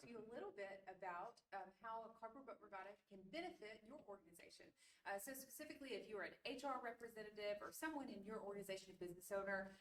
to you a little bit about how a cardboard boat regatta can benefit your organization. So specifically, if you are an HR representative or someone in your organization, a business owner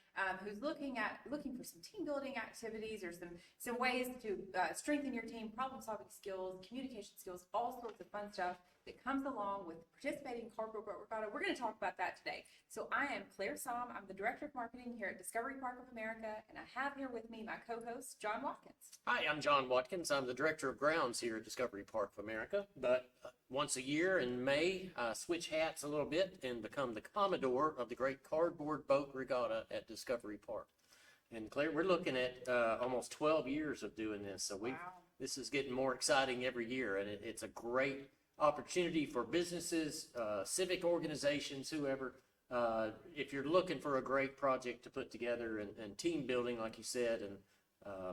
who's looking for some team building activities or some ways to strengthen your team, problem solving skills, communication skills, all sorts of fun stuff that comes along with participating in Cardboard Boat Regatta. We're going to talk about that today. So I am Clare Saum. I'm the Director of Marketing here at Discovery Park of America, and I have here with me my co-host, John Watkins. Hi, I'm John Watkins. I'm the Director of Grounds here at Discovery Park of America. But once a year in May, I switch hats a little bit and become the Commodore of the Great Cardboard Boat Regatta at Discovery Park. And Claire, we're looking at almost 12 years of doing this. So this is getting more exciting every year, and it's a great opportunity for businesses, civic organizations, whoever. If you're looking for a great project to put together and team building, like you said, and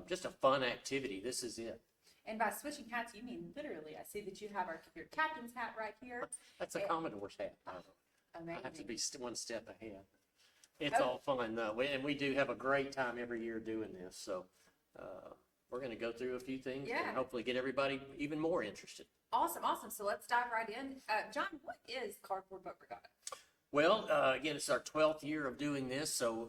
just a fun activity, this is it. And by switching hats, you mean literally. I see that you have your captain's hat right here. That's a Commodore's hat. Amazing. I have to be one step ahead. It's all fun, though, and we do have a great time every year doing this. So we're going to go through a few things and hopefully get everybody even more interested. Awesome. So let's dive right in. John, what is Cardboard Boat Regatta? Well, again, it's our 12th year of doing this, so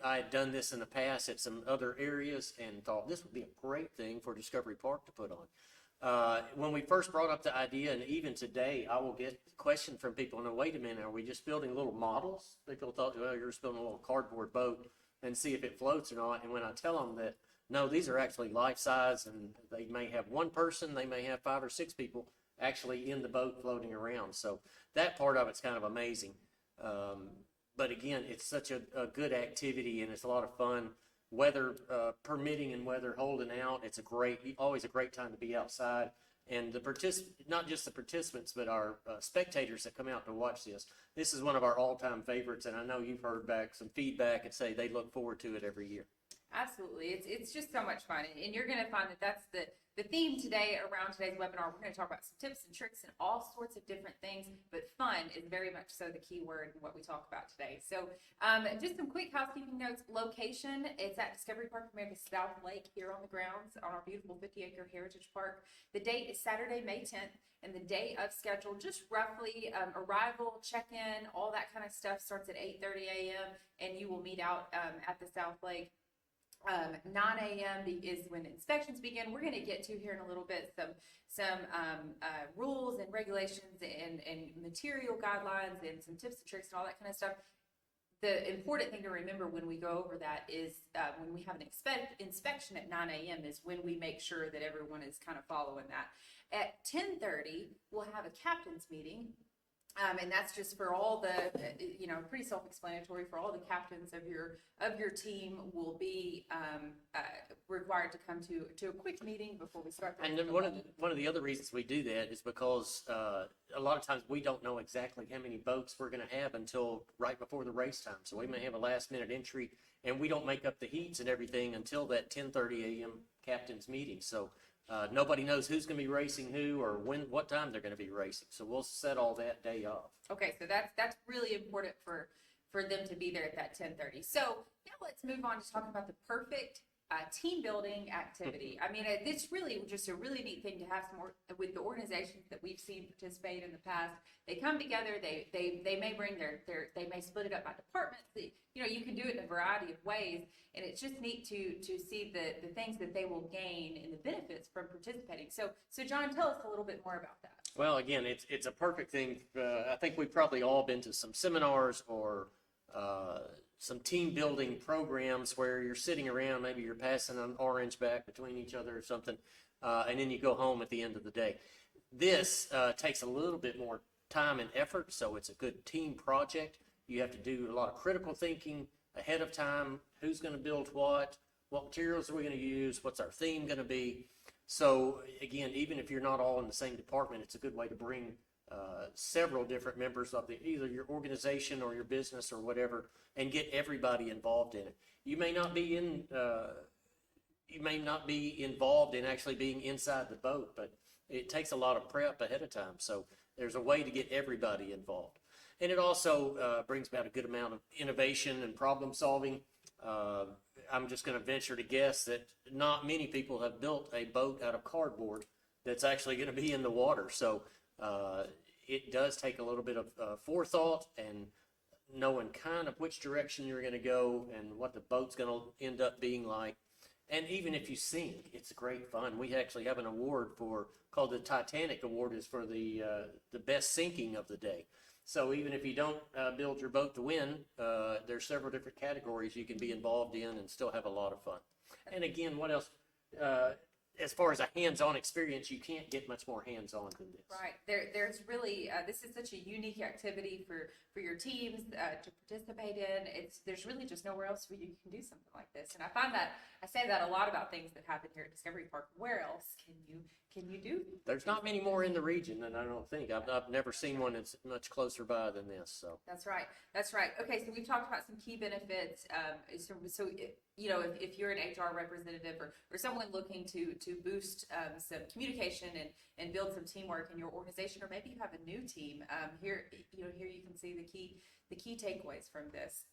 I had done this in the past at some other areas and thought this would be a great thing for Discovery Park to put on. When we first brought up the idea, and even today, I will get questions from people, no, wait a minute, are we just building little models? People thought, well, you're just building a little cardboard boat and see if it floats or not. And when I tell them that, no, these are actually life-size, and they may have one person, they may have 5 or 6 people actually in the boat floating around. So that part of it's kind of amazing. But again, it's such a good activity, and it's a lot of fun. Weather permitting and weather holding out, it's always a great time to be outside. And not just the participants, but our spectators that come out to watch this. This is one of our all-time favorites, and I know you've heard back some feedback and say they look forward to it every year. Absolutely. It's just so much fun. And you're going to find that that's the theme today around today's webinar. We're going to talk about some tips and tricks and all sorts of different things, but fun is very much so the key word in what we talk about today. So just some quick housekeeping notes. Location, it's at Discovery Park of America's South Lake here on the grounds on our beautiful 50-acre Heritage Park. The date is Saturday, May 10th, and the day of schedule, just roughly arrival, check-in, all that kind of stuff starts at 8:30 a.m. and you will meet out at the South Lake. 9 a.m. is when inspections begin. We're going to get to here in a little bit some rules and regulations and material guidelines and some tips and tricks and all that kind of stuff. The important thing to remember when we go over that is when we have an inspection at 9 a.m. is when we make sure that everyone is kind of following that. At 10:30, we'll have a captain's meeting. And that's just for all the, pretty self-explanatory for all the captains of your team will be required to come to a quick meeting before we start. And then one of the other reasons we do that is because a lot of times we don't know exactly how many boats we're going to have until right before the race time. So we may have a last-minute entry, and we don't make up the heats and everything until that 10:30 a.m. captain's meeting. So nobody knows who's going to be racing who or what time they're going to be racing. So we'll set all that day off. Okay, so that's really important for them to be there at that 10:30. So now let's move on to talking about the perfect team building activity. I mean, it's really just a really neat thing to have some more with the organizations that we've seen participate in the past. They come together. They may bring they may split it up by departments. You can do it in a variety of ways, and it's just neat to see the things that they will gain and the benefits from participating. So John, tell us a little bit more about that. Well, again, it's a perfect thing. I think we've probably all been to some seminars or some team building programs where you're sitting around, maybe you're passing an orange back between each other or something, and then you go home at the end of the day. This takes a little bit more time and effort, so it's a good team project. You have to do a lot of critical thinking ahead of time. Who's going to build what materials are we going to use, what's our theme going to be. So again, even if you're not all in the same department, it's a good way to bring several different members of either your organization or your business or whatever, and get everybody involved in it. You may not be involved in actually being inside the boat, but it takes a lot of prep ahead of time. So there's a way to get everybody involved. And it also brings about a good amount of innovation and problem solving. I'm just going to venture to guess that not many people have built a boat out of cardboard that's actually going to be in the water. So it does take a little bit of forethought and knowing kind of which direction you're going to go and what the boat's going to end up being like. And even if you sink, it's great fun. We actually have an award called the Titanic Award, is for the best sinking of the day. So even if you don't build your boat to win, there's several different categories you can be involved in and still have a lot of fun. And again, what else? As far as a hands-on experience, you can't get much more hands-on than this. Right. There's really, this is such a unique activity for your teams to participate in. There's really just nowhere else where you can do something like this. And I find that, I say that a lot about things that happen here at Discovery Park. Where else can you do? There's not many more in the region, and I don't think. I've never seen one that's much closer by than this. So That's right. That's right. Okay, so we've talked about some key benefits. So you know, if you're an HR representative or someone looking to boost some communication and build some teamwork in your organization, or maybe you have a new team, here you can see the key takeaways from this.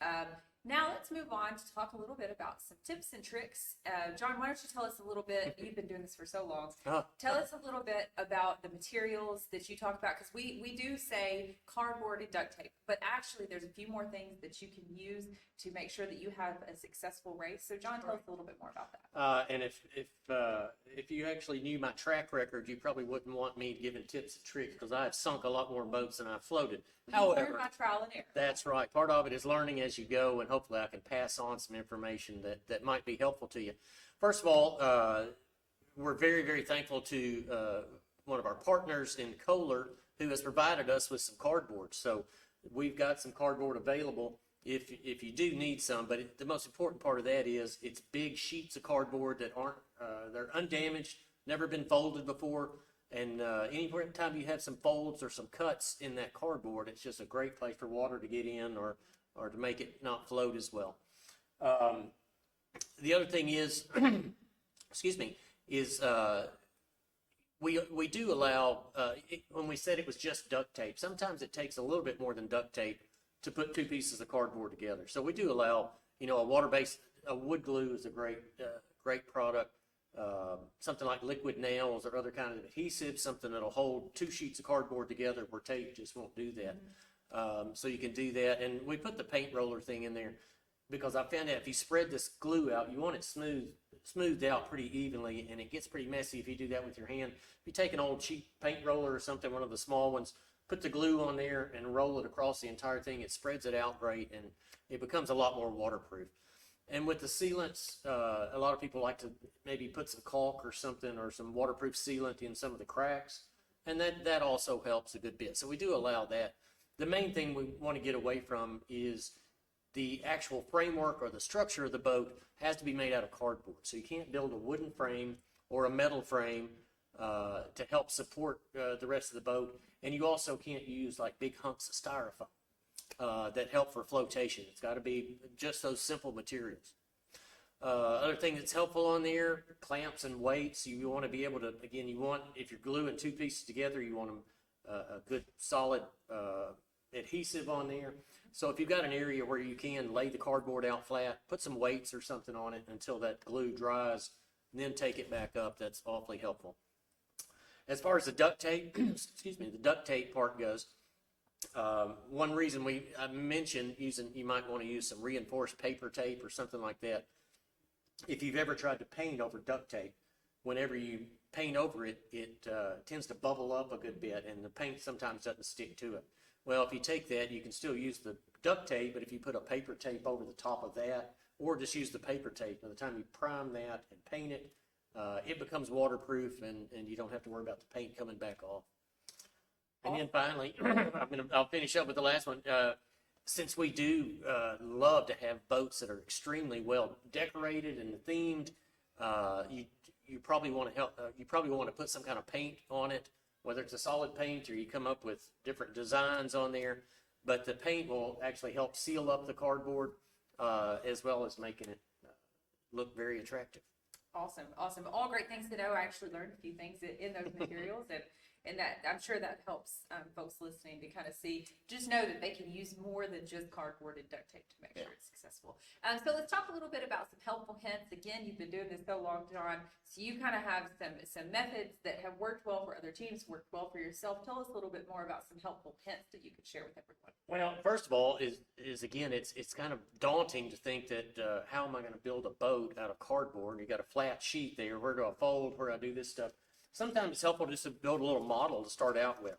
Now let's move on to talk a little bit about some tips and tricks. John, why don't you tell us a little bit, you've been doing this for so long, tell us a little bit about the materials that you talk about, because we do say cardboard and duct tape, but actually there's a few more things that you can use to make sure that you have a successful race. So John, tell us a little bit more about that. and if you actually knew my track record, you probably wouldn't want me giving tips and tricks, because I have sunk a lot more boats than I've floated. Learn by trial and error. That's right. Part of it is learning as you go, and hopefully I can pass on some information that might be helpful to you. First of all, we're very, very thankful to one of our partners in Kohler, who has provided us with some cardboard. So we've got some cardboard available if you do need some, but the most important part of that is it's big sheets of cardboard that aren't, they're undamaged, never been folded before. And any time you have some folds or some cuts in that cardboard, it's just a great place for water to get in or to make it not float as well. The other thing is, excuse me, is we do allow, when we said it was just duct tape, sometimes it takes a little bit more than duct tape to put two pieces of cardboard together. So we do allow, a wood glue is a great product. Something like liquid nails or other kind of adhesive, something that'll hold two sheets of cardboard together where tape just won't do that. So you can do that. And we put the paint roller thing in there because I found out if you spread this glue out, you want it smoothed out pretty evenly, and it gets pretty messy if you do that with your hand. If you take an old cheap paint roller or something, one of the small ones, put the glue on there and roll it across the entire thing, it spreads it out great, and it becomes a lot more waterproof. And with the sealants, a lot of people like to maybe put some caulk or something or some waterproof sealant in some of the cracks, and that also helps a good bit. So we do allow that. The main thing we want to get away from is the actual framework or the structure of the boat has to be made out of cardboard. So you can't build a wooden frame or a metal frame to help support the rest of the boat. And you also can't use like big hunks of styrofoam that help for flotation. It's got to be just those simple materials. Other thing that's helpful on there, clamps and weights. You want to be able to, again, if you're gluing two pieces together, you want a good solid adhesive on there. So if you've got an area where you can lay the cardboard out flat, put some weights or something on it until that glue dries, and then take it back up. That's awfully helpful. As far as the duct tape, excuse me, the duct tape part goes, one reason I mentioned you might want to use some reinforced paper tape or something like that. If you've ever tried to paint over duct tape, whenever you paint over it, it tends to bubble up a good bit, and the paint sometimes doesn't stick to it. Well, if you take that, you can still use the duct tape, but if you put a paper tape over the top of that, or just use the paper tape, by the time you prime that and paint it, it becomes waterproof, and you don't have to worry about the paint coming back off. And then finally, I'll finish up with the last one. Since we do love to have boats that are extremely well decorated and themed, you probably want to put some kind of paint on it, whether it's a solid paint or you come up with different designs on there. But the paint will actually help seal up the cardboard as well as making it look very attractive. Awesome. All great things to know. I actually learned a few things in those materials, And that, I'm sure that helps folks listening to kind of see, just know that they can use more than just cardboard and duct tape to make sure it's successful. So let's talk a little bit about some helpful hints. Again, you've been doing this so long, John, so you kind of have some methods that have worked well for other teams, worked well for yourself. Tell us a little bit more about some helpful hints that you could share with everyone. Well, first of all, is again, it's kind of daunting to think that how am I going to build a boat out of cardboard? You got a flat sheet there. Where do I fold? Where do I do this stuff? Sometimes it's helpful just to build a little model to start out with.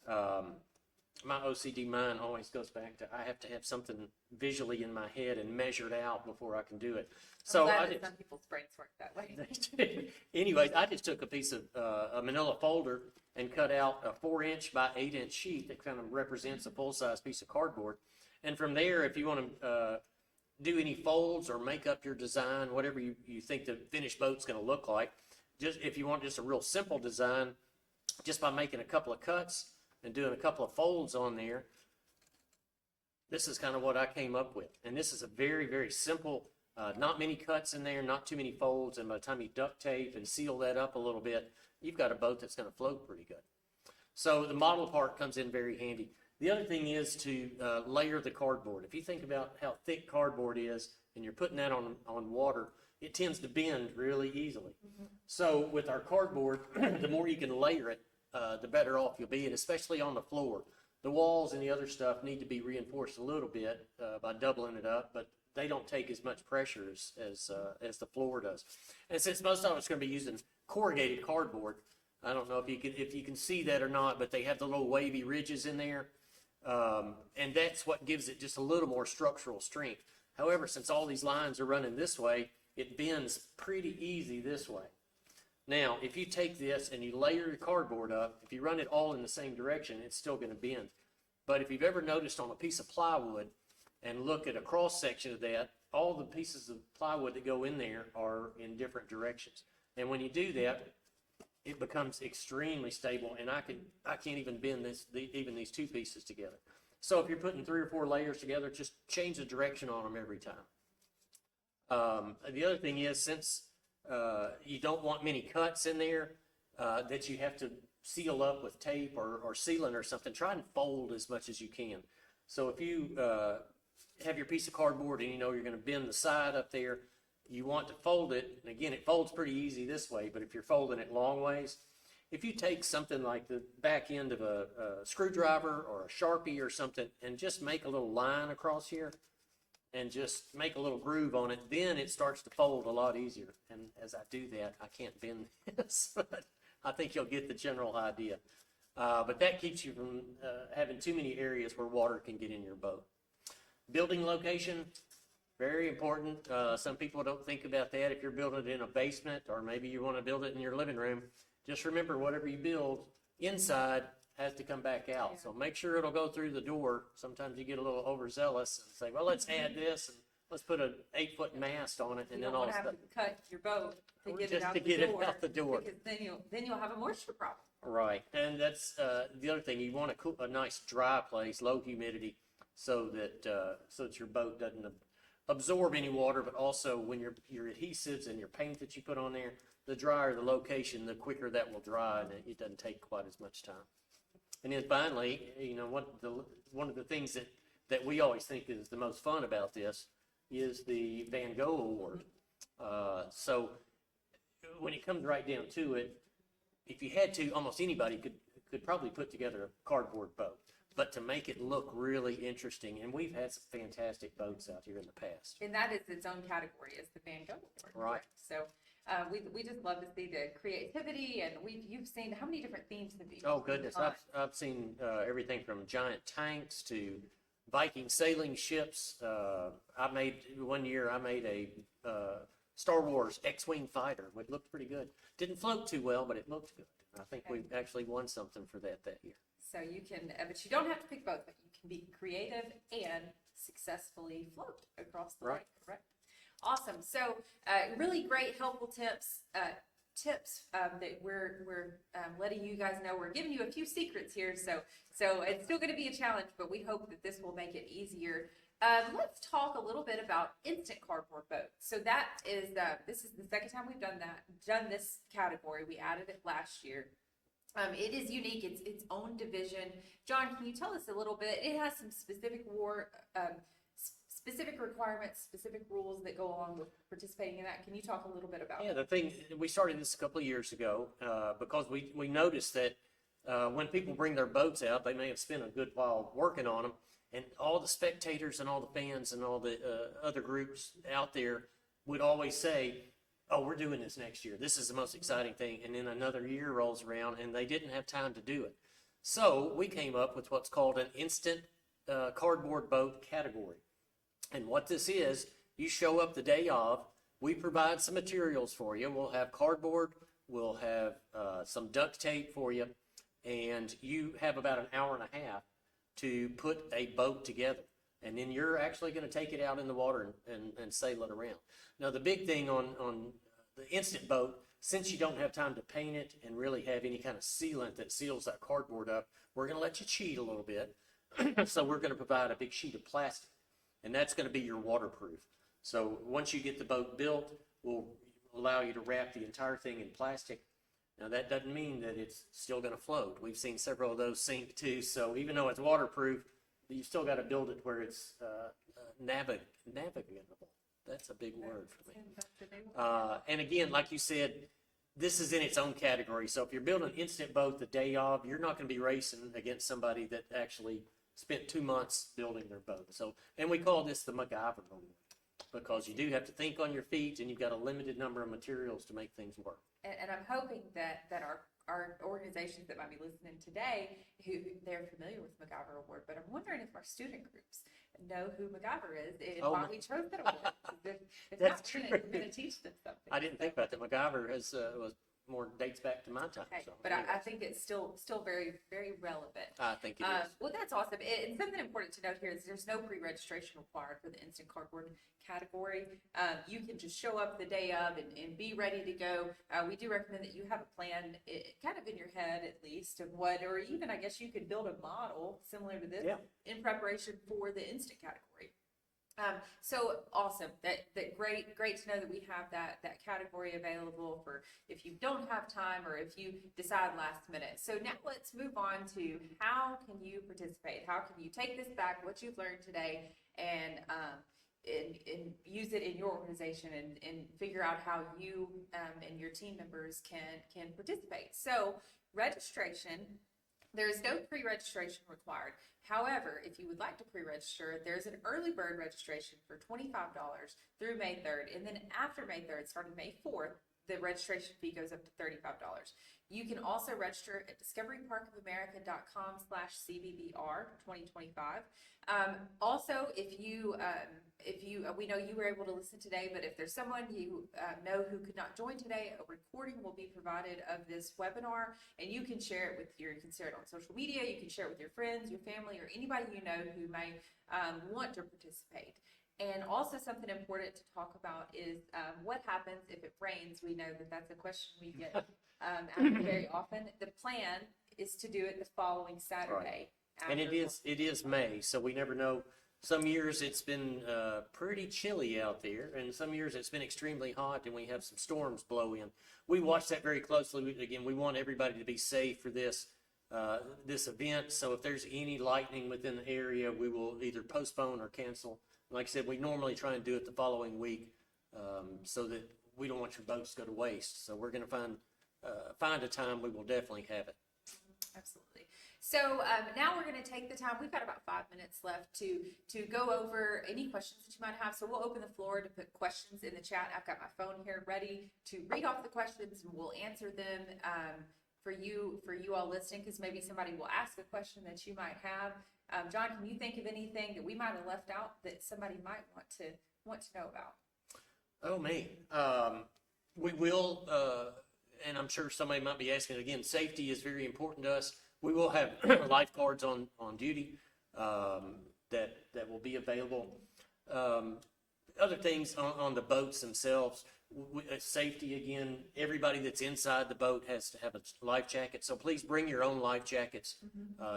My OCD mind always goes back to I have to have something visually in my head and measured out before I can do it. So Some people's brains work that way. Anyways, I just took a piece of a manila folder and cut out a 4-inch by 8-inch sheet that kind of represents a full-size piece of cardboard. And from there, if you want to do any folds or make up your design, whatever you think the finished boat's going to look like, just if you want just a real simple design, just by making a couple of cuts and doing a couple of folds on there, this is kind of what I came up with. And this is a very, very simple, not many cuts in there, not too many folds, and by the time you duct tape and seal that up a little bit, you've got a boat that's going to float pretty good. So the model part comes in very handy. The other thing is to layer the cardboard. If you think about how thick cardboard is and you're putting that on water, it tends to bend really easily. Mm-hmm. So with our cardboard, the more you can layer it, the better off you'll be, and especially on the floor. The walls and the other stuff need to be reinforced a little bit by doubling it up, but they don't take as much pressure as the floor does. And since most of us are going to be using corrugated cardboard, I don't know if you can see that or not, but they have the little wavy ridges in there, and that's what gives it just a little more structural strength. However, since all these lines are running this way, it bends pretty easy this way. Now, if you take this and you layer your cardboard up, if you run it all in the same direction, it's still going to bend. But if you've ever noticed on a piece of plywood and look at a cross section of that, all the pieces of plywood that go in there are in different directions. And when you do that, it becomes extremely stable, and I can't even bend even these two pieces together. So if you're putting 3 or 4 layers together, just change the direction on them every time. The other thing is, since you don't want many cuts in there that you have to seal up with tape or sealant or something, try and fold as much as you can. So if you have your piece of cardboard and you know you're going to bend the side up there, you want to fold it, and again, it folds pretty easy this way, but if you're folding it long ways, if you take something like the back end of a screwdriver or a Sharpie or something and just make a little line across here and just make a little groove on it, then it starts to fold a lot easier. And as I do that, I can't bend this, but I think you'll get the general idea. But that keeps you from having too many areas where water can get in your boat. Building location, very important. Some people don't think about that. If you're building it in a basement, or maybe you want to build it in your living room, just remember whatever you build inside has to come back out. So make sure it'll go through the door. Sometimes you get a little overzealous and say, well, let's add this and let's put an 8-foot mast on it, and then all have to cut your boat to get it out the door. Because then you'll have a moisture problem. Right, and that's the other thing. You want a nice dry place, low humidity, so that your boat doesn't absorb any water, but also when your adhesives and your paint that you put on there, the drier the location, the quicker that will dry, and it doesn't take quite as much time. And then finally, one of the things that we always think is the most fun about this is the Van Gogh Award. So when it comes right down to it, if you had to, almost anybody could probably put together a cardboard boat. But to make it look really interesting, and we've had some fantastic boats out here in the past. And that is its own category, is the Van Gogh Award. Right. So we just love to see the creativity, and you've seen, how many different themes have you? Oh goodness, I've seen everything from giant tanks to Viking sailing ships. One year I made a Star Wars X-Wing fighter, which looked pretty good. Didn't float too well, but it looked good. I think we actually won something for that year. So you can, but you don't have to pick both, but you can be creative and successfully float across the lake, correct? Awesome. So really great, helpful tips that we're letting you guys know. We're giving you a few secrets here. So it's still going to be a challenge, but we hope that this will make it easier. Let's talk a little bit about instant cardboard boats. So that is, this is the second time we've done this category. We added it last year. It is unique. It's its own division. John, can you tell us a little bit? It has some specific requirements, specific rules that go along with participating in that. Can you talk a little bit about Yeah, that? the thing, we started this a couple of years ago, because we noticed that, when people bring their boats out, they may have spent a good while working on them, and all the spectators and all the fans and all the, other groups out there would always say, oh, we're doing this next year. This is the most exciting thing. And then another year rolls around and they didn't have time to do it. So we came up with what's called an instant, cardboard boat category. And what this is, you show up the day of, we provide some materials for you. We'll have cardboard, we'll have some duct tape for you, and you have about an hour and a half to put a boat together. And then you're actually going to take it out in the water and sail it around. Now, the big thing on the instant boat, since you don't have time to paint it and really have any kind of sealant that seals that cardboard up, we're going to let you cheat a little bit. So we're going to provide a big sheet of plastic, and that's going to be your waterproof. So once you get the boat built, we'll allow you to wrap the entire thing in plastic. Now, that doesn't mean that it's still going to float. We've seen several of those sink too. So even though it's waterproof, you still got to build it where it's navigable. That's a big word for me. And again, like you said, this is in its own category. So if you're building an instant boat the day of, you're not going to be racing against somebody that actually spent 2 months building their boat. So, and we call this the MacGyver moment, because you do have to think on your feet and you've got a limited number of materials to make things work. And I'm hoping that our organizations that might be listening today, who they're familiar with MacGyver Award, but I'm wondering if our student groups know who MacGyver is and why we chose that award. If That's not, true. we're going to teach them something. I didn't think about that. MacGyver was dates back to my time. Okay, So, but anyways, I think it's still very, very relevant. I think it is. Well, that's awesome. And something important to note here is there's no pre-registration required for the instant cardboard category. You can just show up the day of and be ready to go. We do recommend that you have a plan, kind of in your head at least, of what, or even I guess you could build a model similar to this in preparation for the instant category. So awesome. That great to know that we have that category available for if you don't have time or if you decide last minute. So now let's move on to how can you participate? How can you take this back, what you've learned today, and use it in your organization and figure out how you and your team members can participate. So registration, there is no pre-registration required. However, if you would like to pre-register, there's an early bird registration for $25 through May 3rd. And then after May 3rd, starting May 4th, the registration fee goes up to $35. You can also register at discoveryparkofamerica.com/CBBR 2025. Also, we know you were able to listen today, but if there's someone you know who could not join today, a recording will be provided of this webinar, and you can share it you can share it on social media, you can share it with your friends, your family, or anybody you know who may want to participate. And also something important to talk about is what happens if it rains. We know that that's a question we get asked very often. The plan is to do it the following Saturday. Right. And it is May, so we never know. Some years it's been pretty chilly out there, and some years it's been extremely hot, and we have some storms blow in. We watch that very closely. Again, we want everybody to be safe for this event. So if there's any lightning within the area, we will either postpone or cancel. Like I said, we normally try and do it the following week, so that we don't want your boats to go to waste. So we're going to find a time. We will definitely have it. Absolutely. So now we're going to take the time. We've got about 5 minutes left to go over any questions that you might have. So we'll open the floor to put questions in the chat. I've got my phone here ready to read off the questions, and we'll answer them for you all listening, because maybe somebody will ask a question that you might have. John, can you think of anything that we might have left out that somebody might want to know about? Oh, me. We will, and I'm sure somebody might be asking again, safety is very important to us. We will have lifeguards on duty that will be available. Other things on the boats themselves, safety again, everybody that's inside the boat has to have a life jacket. So please bring your own life jackets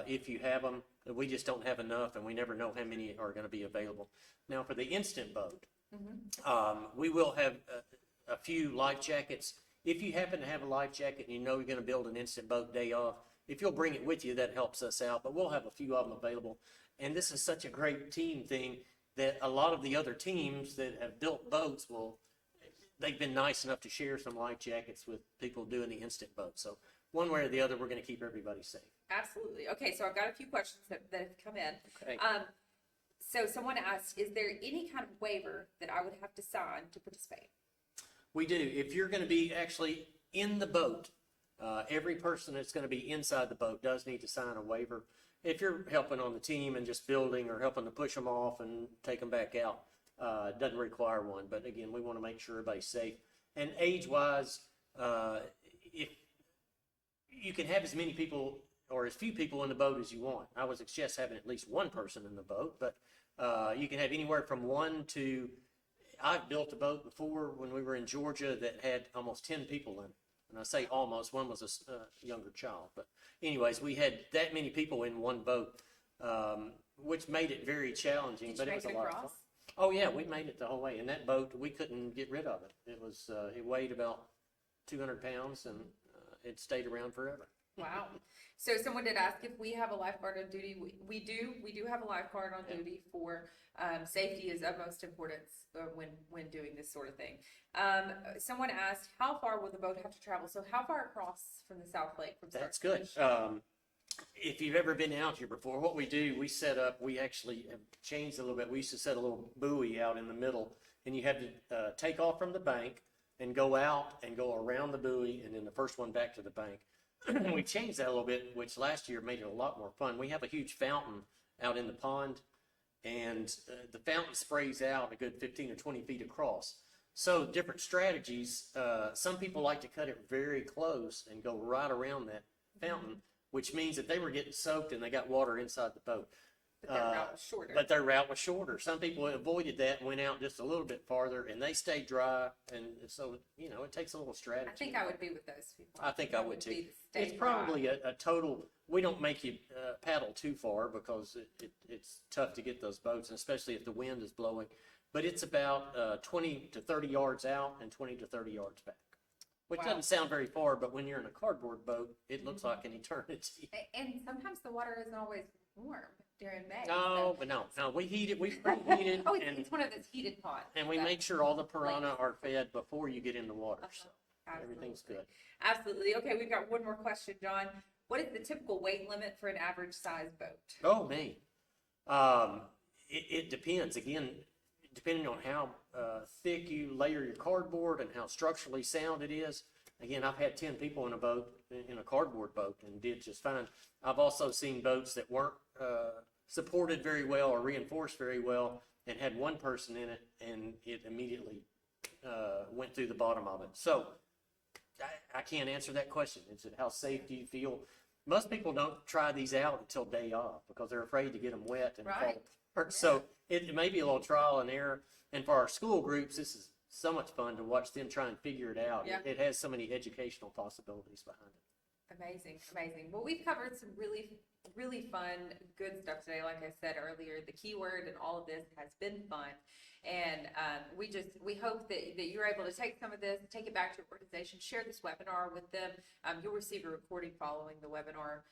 if you have them. We just don't have enough, and we never know how many are going to be available. Now, for the instant boat, we will have a few life jackets if you happen to have a life jacket and you know you're going to build an instant boat day off, if you'll bring it with you, that helps us out. But we'll have a few of them available. And this is such a great team thing that a lot of the other teams that have built boats they've been nice enough to share some life jackets with people doing the instant boat. So one way or the other, we're going to keep everybody safe. Absolutely. Okay, so I've got a few questions that have come in. Okay. So someone asked, is there any kind of waiver that I would have to sign to participate? We do. If you're going to be actually in the boat, every person that's going to be inside the boat does need to sign a waiver. If you're helping on the team and just building or helping to push them off and take them back out, it doesn't require one. But again, we want to make sure everybody's safe. And age-wise, if you can have as many people or as few people in the boat as you want. I would suggest having at least one person in the boat, but you can have anywhere from 1 to, I've built a boat before when we were in Georgia that had almost 10 people in it. And I say almost, one was a younger child. But anyways, we had that many people in one boat, which made it very challenging. Did but you it was make a it lot of fun. across? Oh yeah, we made it the whole way. And that boat, we couldn't get rid of it. It was, it weighed about 200 pounds and it stayed around forever. Wow. So someone did ask if we have a lifeguard on duty. We do have a lifeguard on duty for safety is of most importance when doing this sort of thing. Someone asked, how far will the boat have to travel? So how far across from the South Lake from start That's to good. finish? If you've ever been out here before, what we do, we actually have changed a little bit. We used to set a little buoy out in the middle, and you had to take off from the bank and go out and go around the buoy, and then the first one back to the bank. We changed that a little bit, which last year made it a lot more fun. We have a huge fountain out in the pond, and the fountain sprays out a good 15 or 20 feet across. So different strategies. Some people like to cut it very close and go right around that fountain, which means that they were getting soaked and they got water inside the boat. But their route was shorter. But their route was shorter. Some people avoided that and went out just a little bit farther, and they stayed dry. And so, it takes a little strategy. I think I would be with those people. I think I would too. be the stay It's probably dry. a total, we don't make you paddle too far because it's tough to get those boats, and especially if the wind is blowing. But it's about 20 to 30 yards out and 20 to 30 yards back, which Wow. doesn't sound very far, but when you're in a cardboard boat, it looks like an eternity. And sometimes the water isn't always warm during May. No, but no, we heat it, we preheat it, Oh, and it's one of those heated pots. we that- make sure all the piranha are fed before you get in the water, so Absolutely. everything's good. Absolutely. Okay, we've got one more question, John. What is the typical weight limit for an average size boat? Oh, man. It depends. Again, depending on how thick you layer your cardboard and how structurally sound it is. Again, I've had 10 people in a boat, in a cardboard boat, and did just fine. I've also seen boats that weren't supported very well or reinforced very well and had one person in it, and it immediately went through the bottom of it. So I can't answer that question. It's how safe do you feel? Most people don't try these out until day off because they're afraid to get them wet and Right. fall apart. So it may be a little trial and error. And for our school groups, this is so much fun to watch them try and figure it out. Yeah. It has so many educational possibilities behind it. Amazing, amazing. Well, we've covered some really fun, good stuff today. Like I said earlier, the keyword and all of this has been fun. And we hope that you're able to take some of this, take it back to your organization, share this webinar with them. You'll receive a recording following the webinar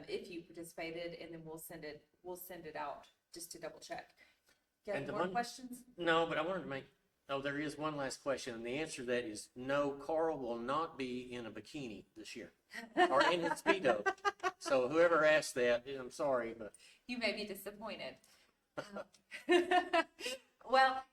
if you participated, and then we'll send it out just to double check. Got And any the more one- questions? No, but I wanted to there is one last question, and the answer to that is no, Carl will not be in a bikini this year or in his Speedo. So whoever asked that, I'm sorry, but You may be disappointed. Well,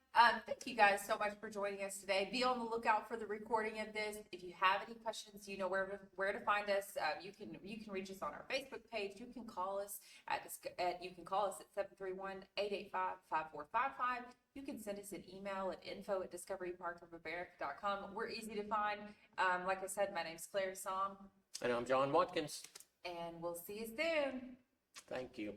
thank you guys so much for joining us today. Be on the lookout for the recording of this. If you have any questions, you know where to find us. You can reach us on our Facebook page. You can call us at 731-885-5455. You can send us an email at info@discoveryparkofamerica.com. We're easy to find. Like I said, my name's Clare Saum, and I'm John Watkins. and we'll see you soon. Thank you.